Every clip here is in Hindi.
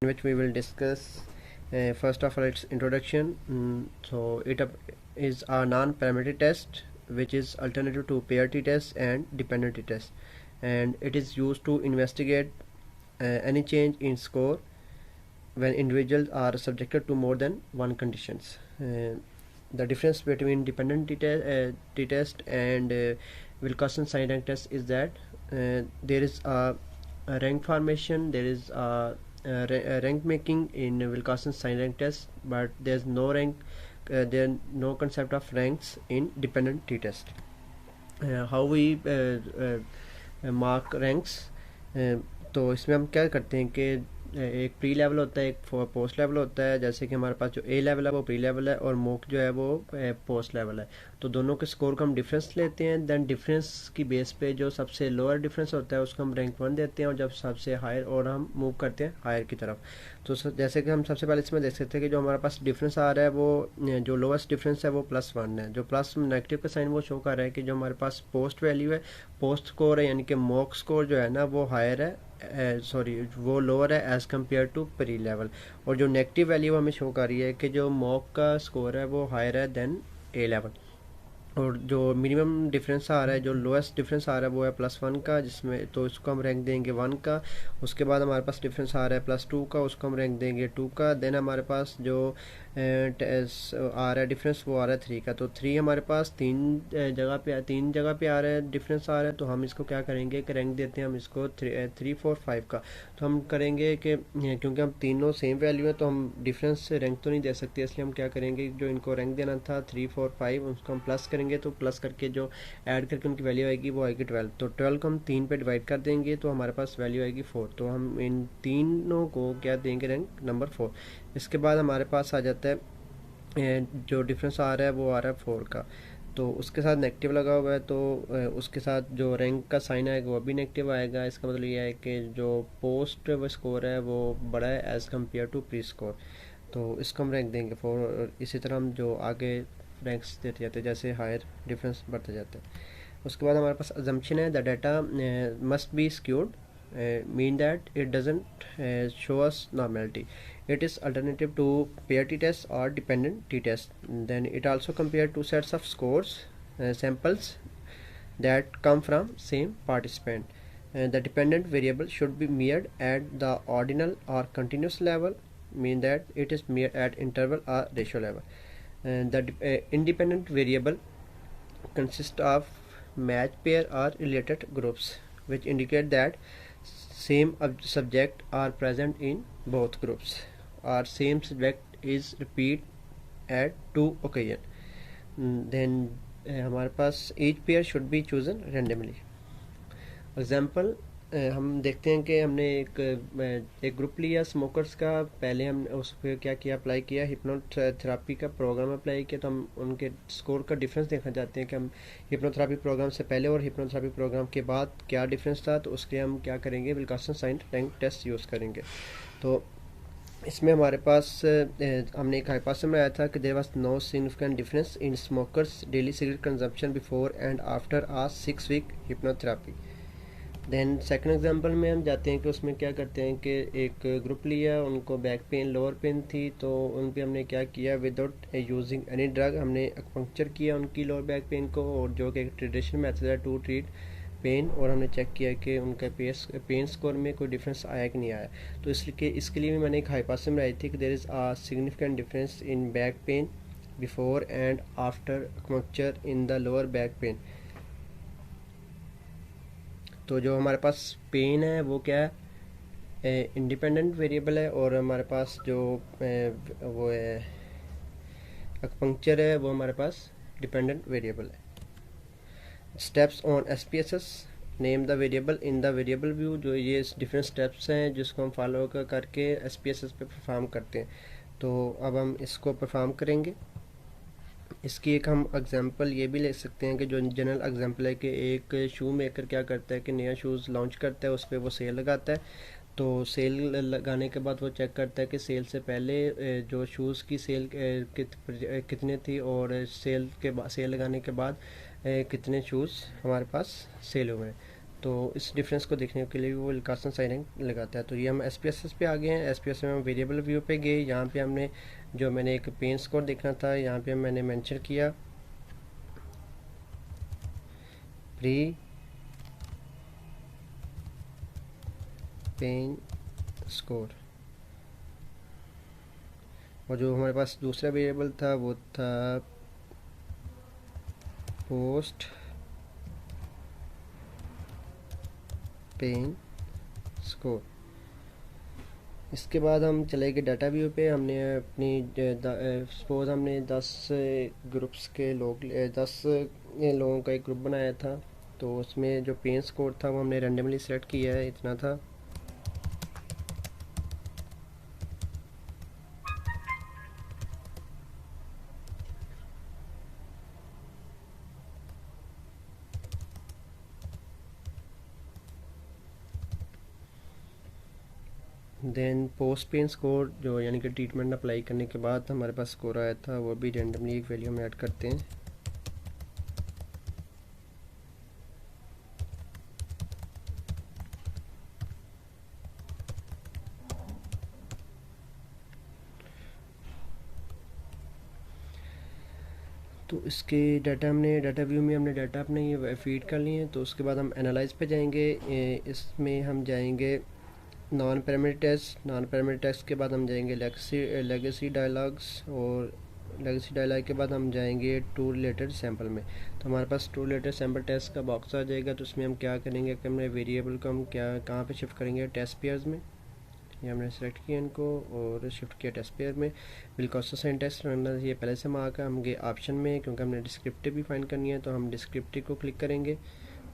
in which we will discuss first of all its introduction. So it is a non-parametric test which is alternative to pair t-test and dependency test, and it is used to investigate any change in score when individuals are subjected to more than one conditions. The difference between dependent t-test and Wilcoxon sign rank test is that there is a rank formation, there is a rank making in Wilcoxon sign rank test, but there's no rank, there no concept of ranks in dependent t-test. How we mark ranks, तो इसमें हम क्या करते हैं कि एक प्री लेवल होता है, एक पोस्ट लेवल होता है. जैसे कि हमारे पास जो ए लेवल है वो प्री लेवल है और मॉक जो है वो पोस्ट लेवल है. तो दोनों के स्कोर का हम डिफरेंस लेते हैं, देन डिफरेंस की बेस पे जो सबसे लोअर डिफरेंस होता है उसको हम रैंक 1 देते हैं, और जब सबसे हायर और हम मूव करते हैं हायर की तरफ. तो जैसे कि हम सबसे पहले इसमें देख सकते हैं कि जो हमारे पास डिफरेंस आ रहा है वो जो लोवेस्ट डिफरेंस है वो +1 है. जो प्लस नेगेटिव का साइन वो शो कर रहा है कि जो हमारे पास पोस्ट वैल्यू है, पोस्ट स्कोर है, यानी कि मॉक स्कोर जो है ना वो हायर है, वो लोअर है as compare to pre level. और जो नेगेटिव वैल्यू हमें शो कर रही है कि जो मॉक का स्कोर है वो हायर है देन ए लेवल. और जो मिनिमम डिफरेंस आ रहा है, जो लोएस्ट डिफरेंस आ रहा है वो है +1 का, जिसमें तो इसको हम रैंक देंगे 1 का. उसके बाद हमारे पास डिफरेंस आ रहा है +2 का, उसको हम रैंक देंगे 2 का. देन हमारे पास जो आ रहा है डिफरेंस वो आ रहा है 3 का. तो 3 हमारे पास तीन जगह पे आ रहा है डिफरेंस आ रहा है. तो हम इसको क्या करेंगे कि रैंक देते हैं हम इसको 3, 4, 5 का. तो हम करेंगे कि क्योंकि हम तीनों सेम वैल्यू है तो हम डिफरेंस से रैंक तो नहीं दे सकते, इसलिए हम क्या करेंगे, जो इनको रैंक देना था 3, 4, 5 उसको हम प्लस करेंगे. तो प्लस करके जो ऐड करके उनकी वैल्यू आएगी वो आएगी 12. तो 12 को हम 3 पे डिवाइड कर देंगे तो हमारे पास वैल्यू आएगी 4. तो हम इन तीनों को क्या देंगे, रैंक नंबर 4. इसके बाद हमारे पास आ जाता है जो डिफरेंस आ रहा है वो आ रहा है 4 का. तो उसके साथ नेगेटिव लगा हुआ है, तो उसके साथ जो रैंक का साइन आएगा वो भी नेगेटिव आएगा. इसका मतलब ये है कि जो पोस्ट स्कोर है वो बड़ा है as compare to pre score. तो इसको हम रैंक देंगे 4. और इसी तरह हम जो आगे रैंक्स देते जाते हैं जैसे हायर डिफरेंस बढ़ते जाते हैं. उसके बाद हमारे पास अजम्पशन है the data must be skewed, mean that it doesn't show us normality. It is alternative to pair t-test or dependent t-test. Then it also compare two sets of scores samples that come from same participant. The dependent variable should be measured at the ordinal or continuous level, mean that it is measured at interval or ratio level. The independent variable consists of match pair or related groups, which indicate that same subject are present in both groups, or same subject is repeat at 2 occasion. Then हमारे पास each pair should be chosen randomly. Example हम देखते हैं कि हमने एक ग्रुप लिया स्मोकर्स का. पहले हम उस पर क्या किया, अप्लाई किया हिप्नोथेरापी का प्रोग्राम अप्लाई किया. तो हम उनके स्कोर का डिफरेंस देखना चाहते हैं कि हम हिप्नोथेरापी प्रोग्राम से पहले और हिप्नोथेरापी प्रोग्राम के बाद क्या डिफरेंस था. तो उसके हम क्या करेंगे, विल्कॉसन साइन रैंक टेस्ट यूज़ करेंगे. तो इसमें हमारे पास हमने एक हाइपोथेसिस में आया था कि there was no significant difference in smokers daily cigarette consumption before and after a 6 week hypnotherapy. Then second example में हम जाते हैं कि उसमें क्या करते हैं कि एक ग्रुप लिया, उनको बैक पेन लोअर पेन थी. तो उन पे हमने क्या किया, विदाउट यूजिंग एनी ड्रग हमने एक्यूपंक्चर किया उनकी लोअर बैक पेन को, और जो कि एक ट्रेडिशनल मेथड है टू ट्रीट पेन. और हमने चेक किया कि उनका पेन स्कोर में कोई डिफरेंस आया कि नहीं आया. तो इसके लिए मैंने एक हाइपोथेसिस बनाई थी कि there is a significant difference in back pain before and after acupuncture in the lower back pain. तो जो हमारे पास पेन है वो क्या है, इंडिपेंडेंट वेरिएबल है. और हमारे पास जो वो है एक्यूपंक्चर है वो हमारे पास डिपेंडेंट वेरिएबल है. Steps on SPSS, name the variable in the variable view. जो ये डिफरेंट स्टेप्स हैं जिसको हम फॉलो करके SPSS पे परफॉर्म करते हैं. तो अब हम इसको परफॉर्म करेंगे. इसकी एक हम एग्जांपल ये भी ले सकते हैं कि जो जनरल एग्जांपल है कि एक शू मेकर क्या करता है कि नया शूज़ लॉन्च करता है, उस पर वो सेल लगाता है. तो सेल लगाने के बाद वो चेक करता है कि सेल से पहले जो शूज़ की सेल कितने थी, और सेल लगाने के बाद कितने शूज़ हमारे पास सेल हुए हैं. तो इस डिफरेंस को देखने के लिए वो विल्कासन साइन लगाता है। तो ये हम SPSS पे आ गए हैं। SPSS में हम वेरिएबल व्यू पे गए। यहाँ पे हमने जो मैंने एक पेन स्कोर देखना था, यहाँ पे मैंने मेंशन किया प्री पेन स्कोर, और जो हमारे पास दूसरा वेरिएबल था वो था पोस्ट पेन स्कोर। इसके बाद हम चले गए डाटा व्यू पे। हमने अपनी सपोज हमने 10 ग्रुप्स के लोग 10 लोगों का एक ग्रुप बनाया था, तो उसमें जो पेन स्कोर था वो हमने रैंडमली सेलेक्ट किया है, इतना था। देन पोस्ट पेन स्कोर जो यानी कि ट्रीटमेंट अप्लाई करने के बाद हमारे पास स्कोर आया था, वो भी रैंडमली एक वैल्यू हम ऐड करते हैं। तो इसके डाटा व्यू में हमने डाटा अपने ये फीड कर लिए हैं। तो उसके बाद हम एनालाइज पे जाएंगे। इसमें हम जाएंगे नॉन पैरामीटर टेस्ट के बाद हम जाएंगे लेगेसी डायलॉग्स, और लेगेसी डायलॉग के बाद हम जाएंगे टू रिलेटेड सैम्पल में। तो हमारे पास टू रिलेटेड सैम्पल टेस्ट का बॉक्स आ जाएगा। तो उसमें हम क्या करेंगे कि हमने वेरिएबल को हम कहाँ पे शिफ्ट करेंगे, टेस्ट पेयर्स में। ये हमने सेलेक्ट किया इनको और शिफ्ट किया टेस्ट पेयर में। विल्कोसन साइन टेस्ट रखना ये पहले से हम आकर हम गए ऑप्शन में, क्योंकि हमने डिस्क्रिप्टिव भी फाइंड करनी है। तो हम डिस्क्रिप्टिव को क्लिक करेंगे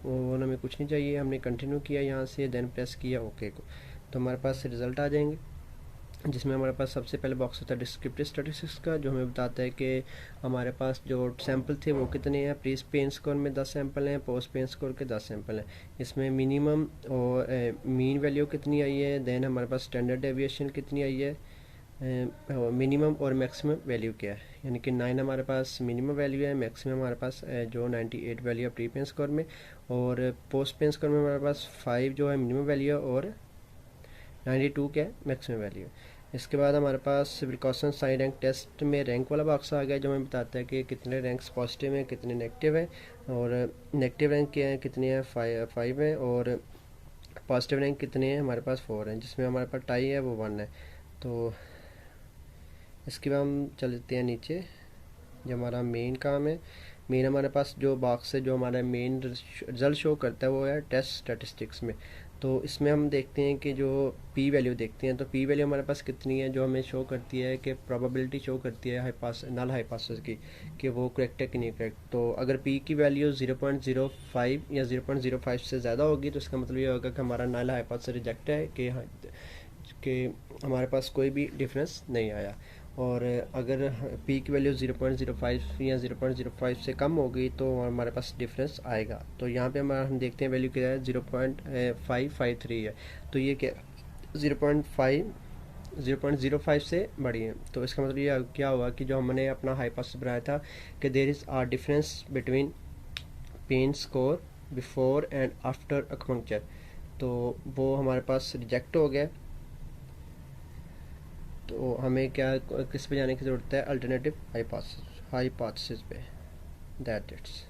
और हमें कुछ नहीं चाहिए। हमने कंटिन्यू किया यहाँ से, देन प्रेस किया ओके को। तो हमारे पास रिज़ल्ट आ जाएंगे, जिसमें हमारे पास सबसे पहले बॉक्स होता है डिस्क्रिप्टिव स्टैटिस्टिक्स का, जो हमें बताता है कि हमारे पास जो सैंपल थे वो कितने हैं। प्री पेन स्कोर में 10 सैंपल हैं, पोस्ट पेन स्कोर के 10 सैंपल हैं। इसमें मिनिमम और मीन वैल्यू कितनी आई है, देन हमारे पास स्टैंडर्ड डेविएशन कितनी आई है, मिनिमम और मैक्सिमम वैल्यू क्या है। यानी कि 9 हमारे पास मिनिमम वैल्यू है, मैक्सिमम हमारे पास जो 98 वैल्यू है प्री पेन स्कोर में, और पोस्ट पेन स्कोर में हमारे पास 5 जो है मिनिमम वैल्यू है और 92 क्या है मैक्सिमम वैल्यू। इसके बाद हमारे पास विल्कोसन साइन रैंक टेस्ट में रैंक वाला बॉक्स आ गया, जो हमें बताता है कि कितने रैंक्स पॉजिटिव हैं, कितने नेगेटिव हैं, और नेगेटिव रैंक क्या है, कितने हैं 5 हैं, और पॉजिटिव रैंक कितने हैं हमारे पास 4 हैं, जिसमें हमारे पास टाई है वो 1 है। तो इसके बाद हम चलते हैं नीचे, जो हमारा मेन काम है। मेन हमारे पास जो बॉक्स है, जो हमारा मेन रिजल्ट शो करता है वो है टेस्ट स्टैटिस्टिक्स में। तो इसमें हम देखते हैं कि जो पी वैल्यू देखते हैं, तो पी वैल्यू हमारे पास कितनी है, जो हमें शो करती है कि प्रोबेबिलिटी शो करती है नल हाइपोथेसिस की कि वो करेक्ट है कि नहीं करेक्ट। तो अगर पी की वैल्यू 0.05 या 0.05 से ज़्यादा होगी तो इसका मतलब ये होगा कि हमारा नल हाइपोथेसिस रिजेक्ट है, कि हमारे पास कोई भी डिफरेंस नहीं आया। और अगर पी की वैल्यू 0.05 या 0.05 से कम होगी तो हमारे पास डिफरेंस आएगा। तो यहाँ पे हम देखते हैं वैल्यू क्या है, 0.553 है। तो ये क्या 0.05 से बड़ी है। तो इसका मतलब ये क्या हुआ कि जो हमने अपना हाइपोथेसिस बनाया था कि there is a difference between pain score before and after acupuncture, तो वो हमारे पास रिजेक्ट हो गया। तो हमें क्या किस पे जाने की ज़रूरत है, अल्टरनेटिव हाइपोथेसिस पे। That it's